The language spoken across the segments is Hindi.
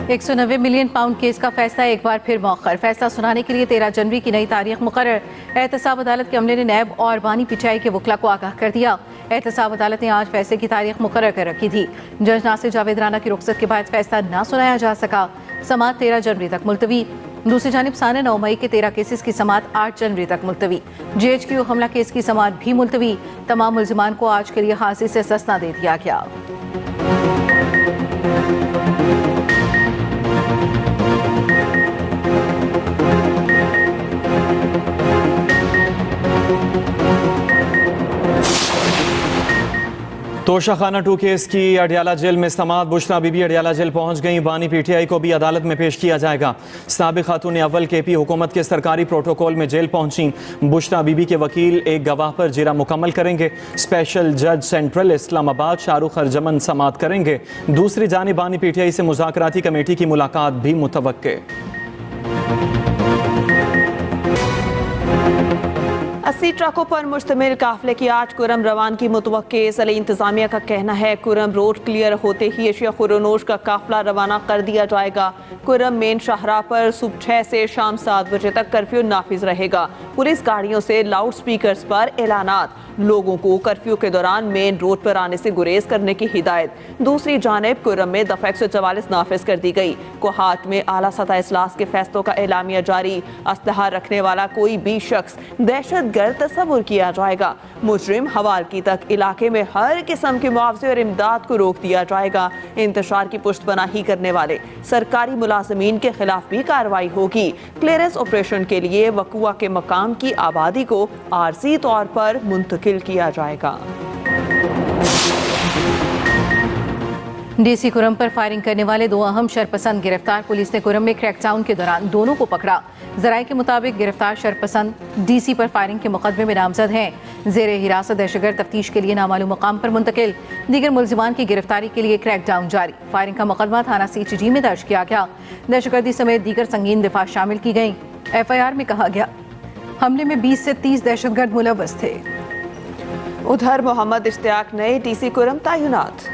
190 मिलियन पाउंड केस का फैसला एक बार फिर मौखर। फैसला सुनाने के लिए 13 जनवरी की नई तारीख मुकर्रर। एहतसाब अदालत के अमले ने नैब और बानी पीटीआई के वकला को आगाह कर दिया। एहतसाब अदालत ने आज फैसले की तारीख मुकर्रर कर रखी थी। जज नासिर जावेद राना की रुख्सत के बाद फैसला न सुनाया जा सका। समाअत 13 जनवरी तक मुलतवी। दूसरी जानिब साने 9 मई के 13 केसेस की समाअत 8 जनवरी तक मुलतवी। GHQ हमला केस की समाअत भी मुलतवी। तमाम मुल्जिमान को आज के लिए हाजिरी से इस्तिस्ना दे दिया गया। तोशाखाना 2 केस की अडियाला जेल में समाअत। बुशरा बीबी अडियाला जेल पहुंच गई। बानी पीटीआई को भी अदालत में पेश किया जाएगा। साबिक खातून अव्वल KP हुकूमत के सरकारी प्रोटोकॉल में जेल पहुंची। बुशरा बीबी के वकील एक गवाह पर जिरा मुकम्मल करेंगे। स्पेशल जज सेंट्रल इस्लामाबाद शाहरुख अर्जमन समाअत करेंगे। दूसरी जानिब बानी पीटीआई से मुज़ाकराती कमेटी की मुलाकात भी मुतवक्के। 80 ट्रकों पर मुश्तमिल काफिले की आज कुरम रवानगी मुतवक्के। ज़िला इंतजामिया का कहना है कुरम रोड क्लियर होते ही एशिया खुरोनोश का काफिला रवाना कर दिया जाएगा। कुरम मेन शाहराह पर सुबह 6 से शाम 7 बजे तक कर्फ्यू नाफिज रहेगा। पुलिस गाड़ियों से लाउड स्पीकर्स पर ऐलानात। लोगों को कर्फ्यू के दौरान मेन रोड पर आने से गुरेज करने की हिदायत। दूसरी जानिब कुरम में दफा 144 नाफिज कर दी गई। कोहात में आला सतह इजलास के फैसलों का एलामिया जारी। असलहा रखने वाला कोई भी शख्स दहशतगर्द तस्वुर किया जाएगा। मुजरिम हवालगी तक इलाके में हर किस्म के मुआवजे और इमदाद को रोक दिया जाएगा। इंतशार की पुष्टपनाही करने वाले सरकारी मुलाजमीन के खिलाफ भी कार्रवाई होगी। क्लियरेंस ऑपरेशन के लिए वकुआ के मकाम की आबादी को आर्जी तौर पर मुंतकिल किया जाएगा। DC कुरम पर फायरिंग करने वाले 2 अहम शरपसंद गिरफ्तार। पुलिस ने कुरम में क्रैकडाउन के दौरान दोनों को पकड़ा। जराये के मुताबिक गिरफ्तार शरपसंद DC पर फायरिंग के मुकदमे में नामजद हैं। जेर हिरासत दहशतगर्द तफ्तीश के लिए नामालूम मकाम पर मुंतकिल। दीगर मुल्जिमान की गिरफ्तारी के लिए क्रैकडाउन जारी। फायरिंग का मुकदमा थाना CHG में दर्ज किया गया। दहशतगर्दी समेत दीगर संगीन दिफा शामिल की गई। FIR में कहा गया हमले में 20 से 30 दहशतगर्द मुलव्वस थे। उधर मोहम्मद इश्तियाक नए DC कुरम तैनात।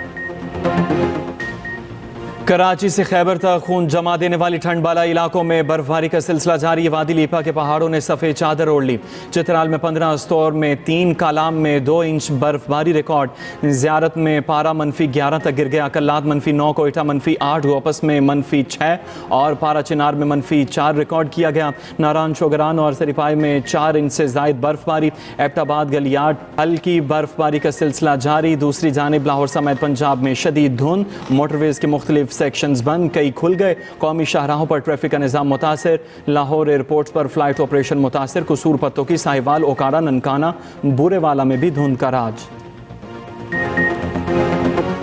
कराची से खैबर तक खून जमा देने वाली ठंड बाला इलाकों में बर्फबारी का सिलसिला जारी। वादी लीपा के पहाड़ों ने सफ़ेद चादर ओढ़ ली। चित्राल में 15, अस्तौर में 3, कालाम में 2 इंच बर्फबारी रिकॉर्ड। ज़ियारत में पारा -11 तक गिर गया। कल्लात -9, कोयटा -8, गोपस में -6 और पारा चिनार में -4 रिकॉर्ड किया गया। नारायण शोगरान और सरीपाई में 4 इंच से जायद बर्फबारी। एबटाबाद गलियाट हल्की बर्फबारी का सिलसिला जारी। दूसरी जानिब लाहौर समेत पंजाब में शदीद धुंध। मोटरवेज के मुख्तलिफ सेक्शंस बंद, कई खुल गए। कौमी शाहराहों पर ट्रैफिक का निज़ाम मुतासर। लाहौर एयरपोर्ट पर फ्लाइट ऑपरेशन मुतासर। कसूर पत्तों की साहिवाल, ओकाड़ा, ननकाना, बुरेवाला में भी धुंध का राज।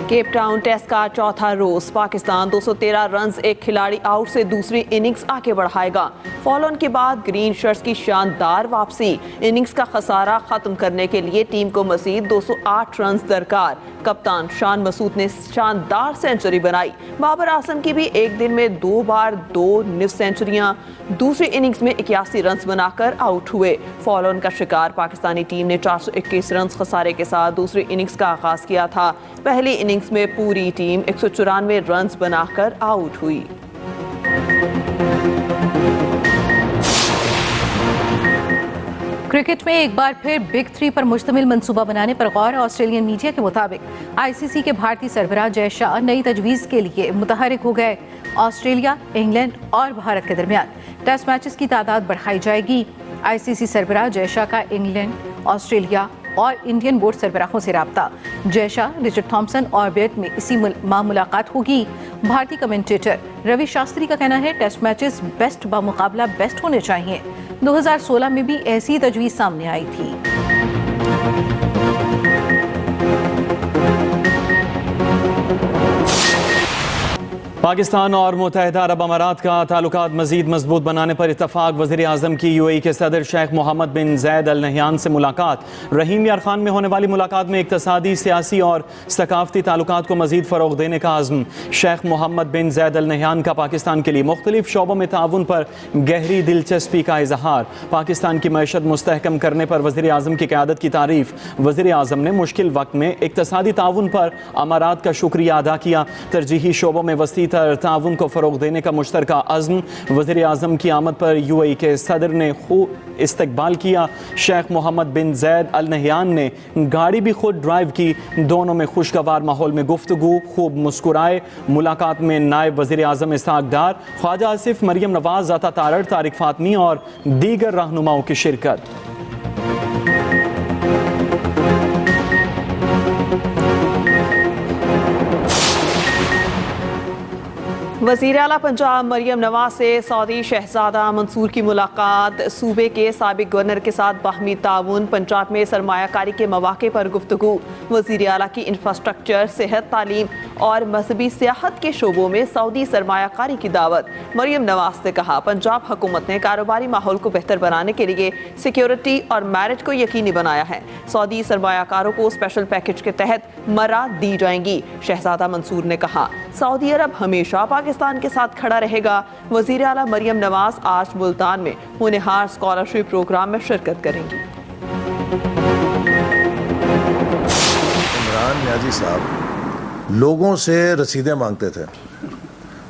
केप टाउन टेस्ट का चौथा रोज पाकिस्तान 213 रन्स एक खिलाड़ी आउट से दूसरी इनिंग्स आगे बढ़ाएगा। फॉलो ऑन के बाद ग्रीन शर्ट्स की शानदार वापसी। इनिंग्स का खसारा खत्म करने के लिए टीम को मजीद 208 रन्स दरकार। कप्तान शान मसूद ने शानदार सेंचुरी बनाई। बाबर आजम की भी एक दिन में 2 बार 2 निफ सेंचुरियां। दूसरी इनिंग्स में 81 रन्स बनाकर आउट हुए। फॉलो ऑन का शिकार पाकिस्तानी टीम ने 421 रन्स खसारे के साथ दूसरी इनिंग्स का आगाज किया था। पहली इनिंग्स में पूरी टीम 194 रन्स बनाकर आउट हुई। क्रिकेट में एक बार फिर बिग 3 पर मुश्तमिल मंसूबा बनाने पर गौर। ऑस्ट्रेलियन मीडिया के मुताबिक ICC के भारतीय सरबराह जय शाह नई तजवीज़ के लिए मुतहरिक हो गए। ऑस्ट्रेलिया, इंग्लैंड और भारत के दरमियान टेस्ट मैचेस की तादाद बढ़ाई जाएगी। ICC सरबराह जय शाह का इंग्लैंड, ऑस्ट्रेलिया और इंडियन बोर्ड सरबराहों से राब्ता। जय शाह, रिचर्ड थॉम्सन और बेट में इसी माह मुलाकात होगी। भारतीय कमेंटेटर रवि शास्त्री का कहना है टेस्ट मैचेस बेस्ट बामुकाबला बेस्ट होने चाहिए। 2016 में भी ऐसी तजवीज़ सामने आई थी। पाकिस्तान और मुत्तहिदा अरब अमारात का ताल्लुकात मजीद मजबूत बनाने पर इत्तफाक। वज़ीर आज़म की UAE के सदर शेख मोहम्मद बिन ज़ैद अल नहयान से मुलाकात। रहीम यार खान में होने वाली मुलाकात में इक़्तिसादी, सियासी और सकाफ़ती ताल्लुकात को मजीद फ़रोग़ देने का आज़म। शेख मोहम्मद बिन ज़ैद अल नहयान का पाकिस्तान के लिए मुख्तलिफ शोबों में ताउन पर गहरी दिलचस्पी का इजहार। पाकिस्तान की मईशत मुस्तहकम करने पर वज़ीर आज़म की क़यादत की तारीफ़। वज़ीर आज़म ने मुश्किल वक्त में इक़्तिसादी ताउन पर अमारात का शुक्रिया अदा किया। तरजीही शोबों में वसी तर ताउन को फ़रोग़ देने का मुश्तरका अज़्म। वज़ीर आज़म की आमद पर UAE के सदर ने खूब इस्तकबाल किया। शेख मोहम्मद बिन ज़ैद अल नहयान ने गाड़ी भी खुद ड्राइव की। दोनों में खुशगवार माहौल में गुफ्तगू, खूब मुस्कुराए। मुलाकात में नायब वज़ीर आज़म इसहाक़ डार, ख्वाजा आसिफ, मरियम नवाज़, अता तारड़, तारिक फातमी और दीगर रहनुमाओं की शिरकत। वज़ीर आला पंजाब मरियम नवाज से सऊदी शहजादा मंसूर की मुलाकात। सूबे के साबिक गवर्नर के साथ बाहमी ताउन। पंजाब में सरमायाकारी के मौके पर गुफ्तगू। वज़ीर आला की इंफ्रास्ट्रक्चर, सेहत, तालीम और मजहबी सियाहत के शोबों में सऊदी सरमायाकारी की दावत। मरियम नवाज ने कहा, पंजाब हुकूमत ने कारोबारी माहौल को बेहतर बनाने के लिए सिक्योरिटी और मैरिज को यकीनी बनाया है। सऊदी सरमायाकारों को स्पेशल पैकेज के तहत मरा दी जाएंगी। शहजादा मंसूर ने कहा, सऊदी अरब हमेशा पाकिस्तान के साथ खड़ा रहेगा। वज़ीर आला मरियम नवाज आज मुल्तान में होनहार स्कॉलरशिप प्रोग्राम में शिरकत करेंगी। इमरान नियाज़ी साहब लोगों से रसीदें मांगते थे।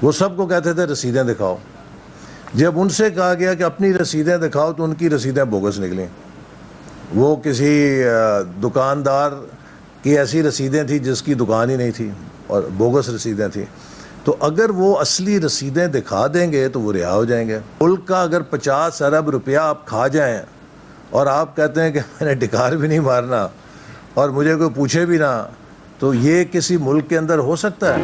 वो सबको कहते थे रसीदें दिखाओ। जब उनसे कहा गया कि अपनी रसीदें दिखाओ तो उनकी रसीदें बोगस निकली। वो किसी दुकानदार की ऐसी रसीदें थी जिसकी दुकान ही नहीं थी और बोगस रसीदें थी। तो अगर वो असली रसीदें दिखा देंगे तो वो रिहा हो जाएंगे। मुल्क का अगर 50 अरब रुपया आप खा जाएं और आप कहते हैं कि मैंने डिकार भी नहीं मारना और मुझे कोई पूछे भी ना, तो ये किसी मुल्क के अंदर हो सकता है?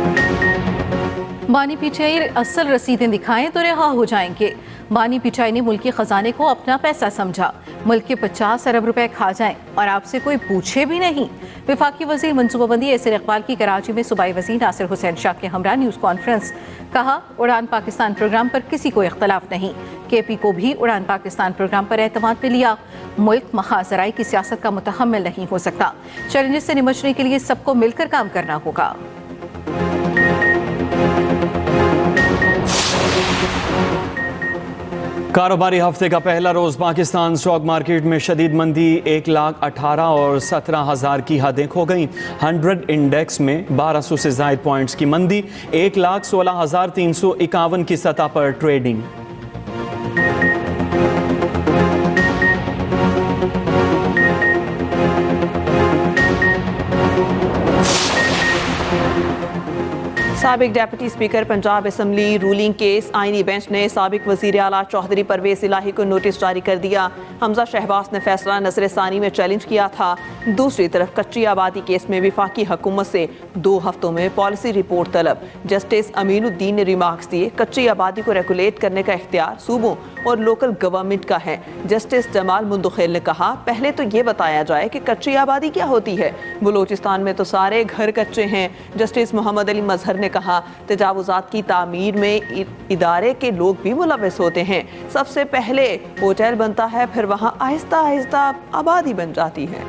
बानी पीटीआई असल रसीदें दिखाएं तो रिहा हो जाएंगे। बानी पीटीआई ने मुल्क के खजाने को अपना पैसा समझा। मुल्क के 50 अरब रुपए खा जाएं और आपसे कोई पूछे भी नहीं। विफाकी वजीर मनसूबाबंदी एसर इकबाल की कराची में सूबाई वजीर नासिर हुसैन शाह के हमरा न्यूज़ कॉन्फ्रेंस। कहा, उड़ान पाकिस्तान प्रोग्राम पर किसी को इख्तलाफ नहीं। KP को भी उड़ान पाकिस्तान प्रोग्राम पर एतमाद में लिया। मुल्क महाजराई की सियासत का मुतहम्मिल नहीं हो सकता। चैलेंजेस से निपटने के लिए सबको मिलकर काम करना होगा। कारोबारी हफ्ते का पहला रोज पाकिस्तान स्टॉक मार्केट में शदीद मंदी। 1,18,000 और 17,000 की हदें खो गईं। 100 इंडेक्स में 1200 से ज़ायद पॉइंट्स की मंदी। 1,16,351 की सतह पर ट्रेडिंग। साबिक deputy speaker Punjab assembly ruling case आईनी बेंच ने साबिक वज़ीर आला चौधरी परवेज़ इलाही को नोटिस जारी कर दिया। हमजा शहबाज ने फैसला नजर सानी में चैलेंज किया था। दूसरी तरफ कच्ची आबादी केस में वफाकी हुकूमत से 2 हफ्तों में पॉलिसी रिपोर्ट तलब। जस्टिस अमीनुद्दीन ने रिमार्क्स दिए, कच्ची आबादी को रेगुलेट करने का इख्तियार सूबों और लोकल गवर्नमेंट का है। जस्टिस जमाल मुंदखेल ने कहा, पहले तो ये बताया जाए कि कच्ची आबादी क्या होती है। बलूचिस्तान में तो सारे घर कच्चे हैं। जस्टिस मोहम्मद अली मजहर ने कहा, तजावुजात की तामीर में इदारे के लोग भी मुलविस होते हैं। सबसे पहले होटल बनता है, फिर वहाँ आहिस्ता आहिस्ता आबादी बन जाती है।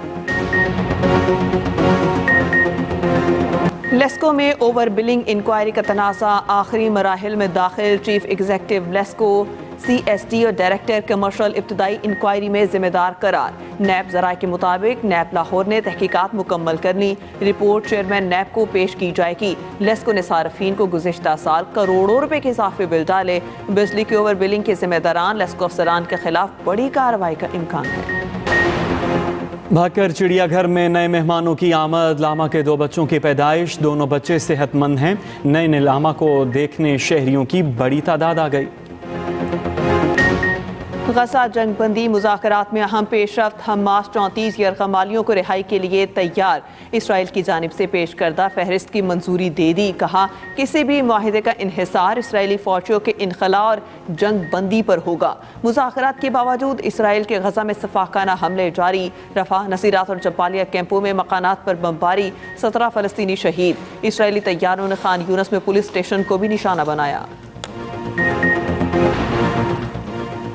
लेस्को में ओवर बिलिंग इंक्वायरी का तनाज़ा आखिरी मराहिल में दाखिल। चीफ एग्जीक्यूटिव लेस्को CSD और डायरेक्टर कमर्शियल इब्तदाई इंक्वायरी में जिम्मेदार करार। नैब ज़राए के मुताबिक नैब लाहौर ने तहकीकात मुकम्मल कर ली। रिपोर्ट चेयरमैन नैब को पेश की जाएगी। लेस्को ने सार्फिन को गुज़िश्ता साल करोड़ों रुपए के इजाफी बिल डाले। बिजली की ओवर बिलिंग के जिम्मेदारान लेस्को अफसरान के खिलाफ बड़ी कार्रवाई का इम्कान है। भाकर चिड़ियाघर में नए मेहमानों की आमद। लामा के 2 बच्चों की पैदाइश। दोनों बच्चे सेहतमंद हैं। नए लामा को देखने शहरियों की बड़ी तादाद आ गई। गजा जंगबंदी मुज़ाकरात में अहम पेशरफ्त। हमास 34 यरगमालियों को रिहाई के लिए तैयार। इसराइल की जानिब से पेश करदा फहरिस्त की मंजूरी दे दी। कहा, किसी भी मुआहिदे का इन्हिसार इसराइली फौजियों के इनखला और जंग बंदी पर होगा। मुज़ाकरात के बावजूद इसराइल के गजा में सफाकाना हमले जारी। रफा, नसीरात और जब्बालिया कैंपों में मकानात पर बमबारी। 17 फ़लस्तीनी शहीद। इसराइली तैयारों ने खान यूनस में पुलिस स्टेशन को भी निशाना बनाया।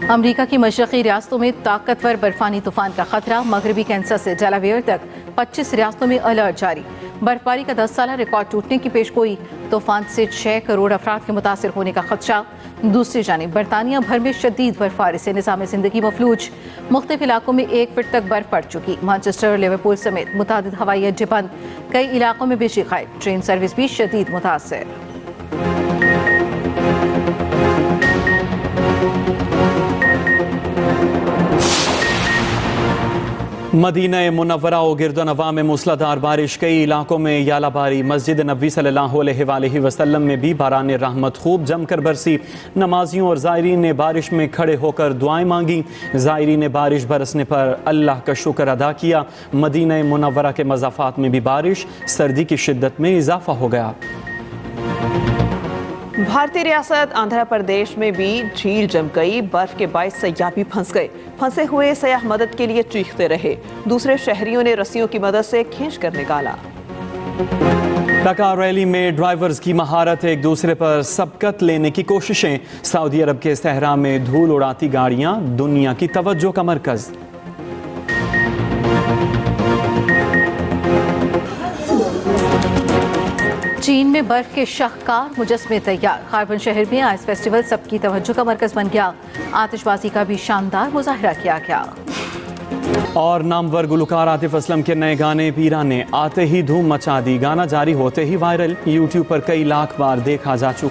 अमरीका की मशरक़ी रियासतों में ताकतवर बर्फानी तूफान का खतरा। मगरबी कैंसस से डेलावेयर तक 25 रियासतों में अलर्ट जारी। बर्फबारी का 10 साला रिकॉर्ड टूटने की पेशगोई। तूफान से 6 करोड़ अफराद के मुतासिर होने का खदशा। दूसरी जानिब बरतानिया भर में शदीद बर्फबारी से निज़ाम ज़िंदगी मफलूज। मुख्तलिफ इलाकों में 1 फीट तक बर्फ पड़ चुकी। मैनचेस्टर और लिवरपूल समेत मुतादिद हवाई अड्डे बंद। कई इलाकों में बिजली गायब। ट्रेन सर्विस भी शदीद मुतासर। मदीना मुनव्वरा और गिरदोनवा में मूसलाधार बारिश, कई इलाकों में यालाबारी। मस्जिद नबी सल्लल्लाहु अलैहि वसल्लम में भी बारान रहमत खूब जमकर बरसी। नमाजियों और ज़ायरीन ने बारिश में खड़े होकर दुआएं मांगी। ज़ायरीन ने बारिश बरसने पर अल्लाह का शुक्र अदा किया। मदीना मुनव्वरा के मज़ाफ़ात में भी बारिश, सर्दी की शिद्दत में इजाफा हो गया। भारतीय रियासत आंध्र प्रदेश में भी झील जम गई। बर्फ के बाइस सयाह भी फंस गए। फंसे हुए सयाह मदद के लिए चीखते रहे। दूसरे शहरियों ने रस्सियों की मदद से खींच कर निकाला। डकार रैली में ड्राइवर्स की महारत, एक दूसरे पर सबकत लेने की कोशिशें। सऊदी अरब के सहरा में धूल उड़ाती गाड़ियां दुनिया की तवज्जो का मरकज। चीन में बर्फ के शाहकार मुजस्मे तैयार। खारबन शहर में आइस फेस्टिवल सबकी तवज्जो का मरकज बन गया। आतिशबाजी का भी शानदार मुजाहरा किया गया। और नामवर गुलकार आतिफ असलम के नए गाने पीरा ने आते ही धूम मचा दी। गाना जारी होते ही वायरल, यूट्यूब पर कई लाख बार देखा जा चुका।